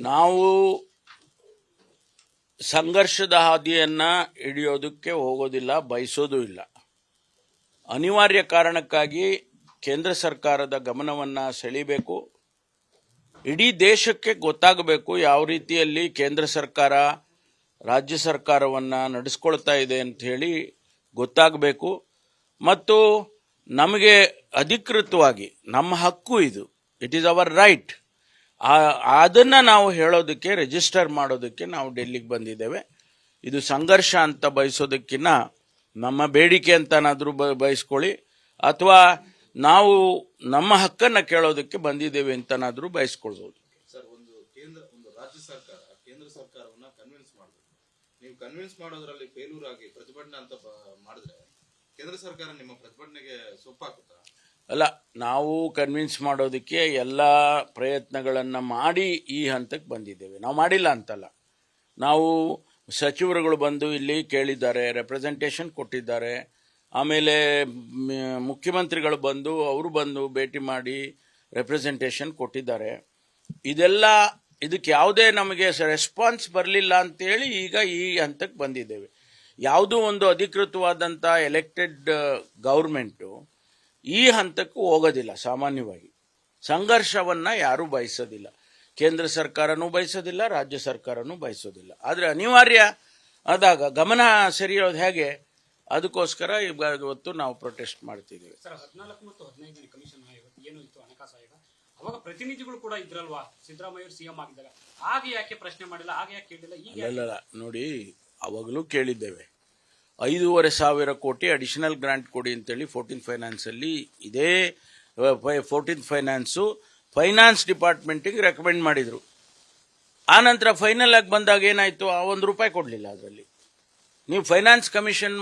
ನಾವು ಸಂಘರ್ಷದ ಹಾದಿಯನ್ನು ಹಿಡಿಯೋದಕ್ಕೆ ಹೋಗೋದಿಲ್ಲ, ಬಯಸೋದು ಇಲ್ಲ. ಅನಿವಾರ್ಯ ಕಾರಣಕ್ಕಾಗಿ ಕೇಂದ್ರ ಸರ್ಕಾರದ ಗಮನವನ್ನು ಸೆಳೀಬೇಕು. ಇಡೀ ದೇಶಕ್ಕೆ ಗೊತ್ತಾಗಬೇಕು ಯಾವ ರೀತಿಯಲ್ಲಿ ಕೇಂದ್ರ ಸರ್ಕಾರ ರಾಜ್ಯ ಸರ್ಕಾರವನ್ನು ನಡೆಸ್ಕೊಳ್ತಾ ಇದೆ ಅಂತ ಹೇಳಿ ಗೊತ್ತಾಗಬೇಕು. ಮತ್ತು ನಮಗೆ ಅಧಿಕೃತವಾಗಿ ನಮ್ಮ ಹಕ್ಕು ಇದು, ಇಟ್ ಈಸ್ ಅವರ್ ರೈಟ್. ಅದನ್ನು ನಾವು ಹೇಳೋದಕ್ಕೆ, ರಿಜಿಸ್ಟರ್ ಮಾಡೋದಕ್ಕೆ ನಾವು ಡೆಲ್ಲಿಗೆ ಬಂದಿದ್ದೇವೆ. ಇದು ಸಂಘರ್ಷ ಅಂತ ಬಯಸೋದಕ್ಕಿಂತ ನಮ್ಮ ಬೇಡಿಕೆ ಅಂತನಾದರೂ ಬಯಸ್ಕೊಳ್ಳಿ, ಅಥವಾ ನಾವು ನಮ್ಮ ಹಕ್ಕನ್ನು ಕೇಳೋದಕ್ಕೆ ಬಂದಿದ್ದೇವೆ ಅಂತನಾದರೂ ಬಯಸ್ಕೊಳ್ಬೋದು. ಸರ್, ಒಂದು ರಾಜ್ಯ ಸರ್ಕಾರ ಕೇಂದ್ರ ಸರ್ಕಾರವನ್ನ ಕನ್ವಿನ್ಸ್ ಮಾಡಬೇಕು. ನೀವು ಕನ್ವಿನ್ಸ್ ಮಾಡೋದ್ರಲ್ಲಿ ಫೇಲ್ಯೂರ್ ಆಗಿ ಪ್ರತಿಭಟನೆ ಅಂತ ಮಾಡಿದ್ರೆ ಕೇಂದ್ರ ಸರ್ಕಾರ ನಿಮ್ಮ ಪ್ರತಿಭಟನೆಗೆ ಸೊಪ್ಪಾಕುತ್ತಾ? ಅಲ್ಲ, ನಾವು ಕನ್ವಿನ್ಸ್ ಮಾಡೋದಕ್ಕೆ ಎಲ್ಲ ಪ್ರಯತ್ನಗಳನ್ನು ಮಾಡಿ ಈ ಹಂತಕ್ಕೆ ಬಂದಿದ್ದೇವೆ. ನಾವು ಮಾಡಿಲ್ಲ ಅಂತಲ್ಲ. ನಾವು ಸಚಿವರುಗಳು ಬಂದು ಇಲ್ಲಿ ಕೇಳಿದ್ದಾರೆ, ರೆಪ್ರೆಸೆಂಟೇಷನ್ ಕೊಟ್ಟಿದ್ದಾರೆ. ಆಮೇಲೆ ಮುಖ್ಯಮಂತ್ರಿಗಳು ಬಂದು ಅವರು ಬಂದು ಭೇಟಿ ಮಾಡಿ ರೆಪ್ರೆಸೆಂಟೇಷನ್ ಕೊಟ್ಟಿದ್ದಾರೆ. ಇದಕ್ಕೆ ಯಾವುದೇ ನಮಗೆ ರೆಸ್ಪಾನ್ಸ್ ಬರಲಿಲ್ಲ ಅಂತೇಳಿ ಈಗ ಈ ಹಂತಕ್ಕೆ ಬಂದಿದ್ದೇವೆ. ಯಾವುದೂ ಒಂದು ಅಧಿಕೃತವಾದಂಥ ಎಲೆಕ್ಟೆಡ್ ಗೌರ್ಮೆಂಟು ಈ ಹಂತಕ್ಕೂ ಹೋಗೋದಿಲ್ಲ. ಸಾಮಾನ್ಯವಾಗಿ ಸಂಘರ್ಷವನ್ನು ಯಾರೂ ಬಯಸೋದಿಲ್ಲ, ಕೇಂದ್ರ ಸರ್ಕಾರನೂ ಬಯಸೋದಿಲ್ಲ, ರಾಜ್ಯ ಸರ್ಕಾರನೂ ಬಯಸೋದಿಲ್ಲ. ಆದರೆ ಅನಿವಾರ್ಯ ಆದಾಗ ಗಮನ ಸರಿಯೋದು ಹೇಗೆ, ಅದಕ್ಕೋಸ್ಕರ ಇವತ್ತು ನಾವು ಪ್ರೊಟೆಸ್ಟ್ ಮಾಡ್ತಿದ್ದೇವೆ. ಸರ್, 14 ಮತ್ತು 15 ಕಮಿಷನ್ ಆಯೋಗ ಏನು ಇತ್ತು, ಹಣಕಾಸು ಆಯೋಗ, ಅವಾಗ ಪ್ರತಿನಿಧಿಗಳು ಕೂಡ ಇದ್ರಲ್ವಾ ಸಿದ್ದರಾಮಯ್ಯ ಸಿಎಂ ಆಗಿದ್ದಾಗ? ಆಗ ಯಾಕೆ ಪ್ರಶ್ನೆ ಮಾಡಿಲ್ಲ, ಆಗ ಯಾಕೆ ಕೇಳಿಲ್ಲ? ಈಗ ನೋಡಿ, ಅವಾಗಲೂ ಕೇಳಿದ್ದೇವೆ. 5,500 ಕೋಟಿ ಅಡಿಷನಲ್ ಗ್ರಾಂಟ್ ಕೊಡಿ ಅಂತೇಳಿ 14th ಫೈನಾನ್ಸಲ್ಲಿ ಇದೇ 14th ಫೈನಾನ್ಸು ಫೈನಾನ್ಸ್ ಡಿಪಾರ್ಟ್ಮೆಂಟಿಗೆ ರೆಕಮೆಂಡ್ ಮಾಡಿದರು. ಆನಂತರ ಫೈನಲ್ ಆಗಿ ಬಂದಾಗ ಏನಾಯಿತು, ₹1 ಕೊಡಲಿಲ್ಲ. ಅದರಲ್ಲಿ ನೀವು ಫೈನಾನ್ಸ್ ಕಮಿಷನ್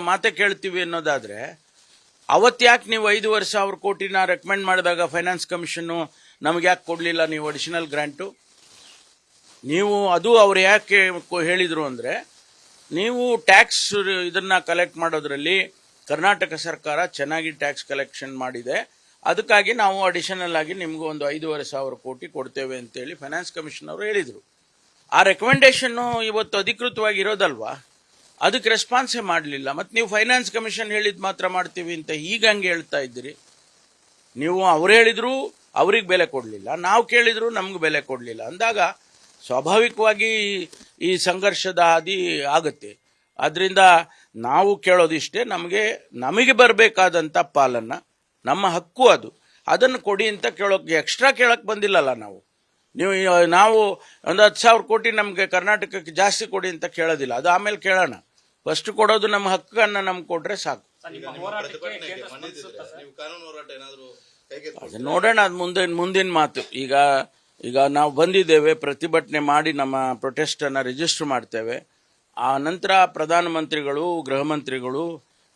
ಮಾತೆ ಕೇಳ್ತೀವಿ ಅನ್ನೋದಾದರೆ ಅವತ್ತು ಯಾಕೆ ನೀವು 5,500 ಕೋಟಿನ ರೆಕಮೆಂಡ್ ಮಾಡಿದಾಗ ಫೈನಾನ್ಸ್ ಕಮಿಷನ್ನು ನಮಗೆ ಯಾಕೆ ಕೊಡಲಿಲ್ಲ ನೀವು ಅಡಿಷನಲ್ ಗ್ರಾಂಟು? ನೀವು ಅದು ಅವ್ರು ಯಾಕೆ ಹೇಳಿದರು ಅಂದರೆ, ನೀವು ಟ್ಯಾಕ್ಸ್ ಇದನ್ನು ಕಲೆಕ್ಟ್ ಮಾಡೋದ್ರಲ್ಲಿ ಕರ್ನಾಟಕ ಸರ್ಕಾರ ಚೆನ್ನಾಗಿ ಟ್ಯಾಕ್ಸ್ ಕಲೆಕ್ಷನ್ ಮಾಡಿದೆ, ಅದಕ್ಕಾಗಿ ನಾವು ಅಡಿಷನಲ್ ಆಗಿ ನಿಮಗೂ ಒಂದು 5,500 ಕೋಟಿ ಕೊಡ್ತೇವೆ ಅಂತೇಳಿ ಫೈನಾನ್ಸ್ ಕಮಿಷನ್ ಅವರು ಹೇಳಿದರು. ಆ ರೆಕಮೆಂಡೇಶನ್ನು ಇವತ್ತು ಅಧಿಕೃತವಾಗಿ ಇರೋದಲ್ವಾ? ಅದಕ್ಕೆ ರೆಸ್ಪಾನ್ಸೇ ಮಾಡಲಿಲ್ಲ. ಮತ್ತು ನೀವು ಫೈನಾನ್ಸ್ ಕಮಿಷನ್ ಹೇಳಿದ ಮಾತ್ರ ಮಾಡ್ತೀವಿ ಅಂತ ಈಗ ಹಂಗೆ ಹೇಳ್ತಾ ಇದ್ದೀರಿ. ನೀವು ಅವ್ರು ಹೇಳಿದ್ರು ಅವ್ರಿಗೆ ಬೆಲೆ ಕೊಡಲಿಲ್ಲ, ನಾವು ಕೇಳಿದ್ರು ನಮ್ಗೆ ಬೆಲೆ ಕೊಡಲಿಲ್ಲ ಅಂದಾಗ ಸ್ವಾಭಾವಿಕವಾಗಿ ಈ ಸಂಘರ್ಷದ ಹಾದಿ ಆಗುತ್ತೆ. ಆದ್ದರಿಂದ ನಾವು ಕೇಳೋದಿಷ್ಟೇ, ನಮಗೆ ಬರಬೇಕಾದಂಥ ಪಾಲನ್ನು, ನಮ್ಮ ಹಕ್ಕು ಅದನ್ನು ಕೊಡಿ ಅಂತ ಕೇಳೋಕ್ಕೆ, ಎಕ್ಸ್ಟ್ರಾ ಕೇಳೋಕ್ಕೆ ಬಂದಿಲ್ಲಲ್ಲ ನಾವು. ನಾವು ಒಂದು 10,000 ಕೋಟಿ ನಮಗೆ ಕರ್ನಾಟಕಕ್ಕೆ ಜಾಸ್ತಿ ಕೊಡಿ ಅಂತ ಕೇಳೋದಿಲ್ಲ, ಅದು ಆಮೇಲೆ ಕೇಳೋಣ. ಫಸ್ಟ್ ಕೊಡೋದು ನಮ್ಮ ಹಕ್ಕನ್ನು ನಮ್ಗೆ ಕೊಟ್ರೆ ಸಾಕು. ಅದು ನೋಡೋಣ, ಅದು ಮುಂದಿನ ಮಾತು. ಈಗ ನಾವು ಬಂದಿದ್ದೇವೆ, ಪ್ರತಿಭಟನೆ ಮಾಡಿ ನಮ್ಮ ಪ್ರೊಟೆಸ್ಟನ್ನು ರಿಜಿಸ್ಟರ್ ಮಾಡ್ತೇವೆ. ಆ ನಂತರ ಪ್ರಧಾನಮಂತ್ರಿಗಳು, ಗೃಹ ಮಂತ್ರಿಗಳು,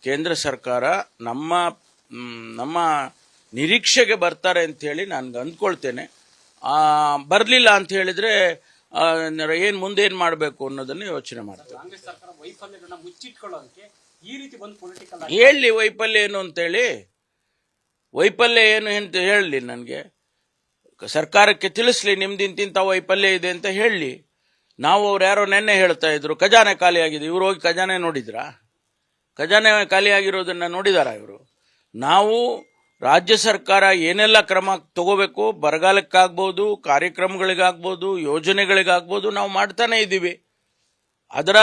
ಕೇಂದ್ರ ಸರ್ಕಾರ ನಮ್ಮ ನಿರೀಕ್ಷೆಗೆ ಬರ್ತಾರೆ ಅಂತ ಹೇಳಿ ನಾನು ಅಂದ್ಕೊಳ್ತೇನೆ. ಬರಲಿಲ್ಲ ಅಂತ ಹೇಳಿದ್ರೆ ಮುಂದೇನು ಮಾಡಬೇಕು ಅನ್ನೋದನ್ನು ಯೋಚನೆ ಮಾಡ್ತೇವೆ. ಹೇಳಿ ವೈಫಲ್ಯ ಏನು ಅಂತೇಳಿ, ವೈಫಲ್ಯ ಏನು ಅಂತ ಹೇಳಲಿ, ನನಗೆ ಸರ್ಕಾರಕ್ಕೆ ತಿಳಿಸ್ಲಿ, ನಿಮ್ದಿಂತಿಂಥ ವೈಫಲ್ಯ ಇದೆ ಅಂತ ಹೇಳಲಿ. ನಾವು ಅವ್ರು ಯಾರೋ ನೆನ್ನೆ ಹೇಳ್ತಾ ಇದ್ರು ಖಜಾನೆ ಖಾಲಿಯಾಗಿದೆ. ಇವರು ಹೋಗಿ ಖಜಾನೆ ನೋಡಿದ್ರಾ? ಖಜಾನೆ ಖಾಲಿಯಾಗಿರೋದನ್ನು ನೋಡಿದಾರ ಇವರು? ನಾವು ರಾಜ್ಯ ಸರ್ಕಾರ ಏನೆಲ್ಲ ಕ್ರಮ ತಗೋಬೇಕು, ಬರಗಾಲಕ್ಕಾಗ್ಬೋದು, ಕಾರ್ಯಕ್ರಮಗಳಿಗಾಗ್ಬೋದು, ಯೋಜನೆಗಳಿಗಾಗ್ಬೋದು, ನಾವು ಮಾಡ್ತಾನೆ ಇದ್ದೀವಿ. ಅದರ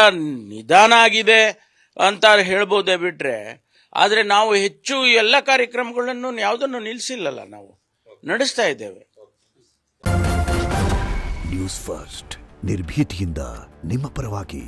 ನಿಧಾನ ಆಗಿದೆ ಅಂತ ಹೇಳ್ಬೋದೇ ಬಿಟ್ರೆ, ಆದರೆ ನಾವು ಹೆಚ್ಚು ಎಲ್ಲ ಕಾರ್ಯಕ್ರಮಗಳನ್ನು ಯಾವುದನ್ನು ನಿಲ್ಲಿಸಿಲ್ಲಲ್ಲ, ನಾವು ನಡೆಸ್ತಾ ಇದ್ದೇವೆ. ನ್ಯೂಸ್ ಫಸ್ಟ್, ನಿರ್ಭೀತಿಯಿಂದ ನಿಮ್ಮ ಪರವಾಗಿ.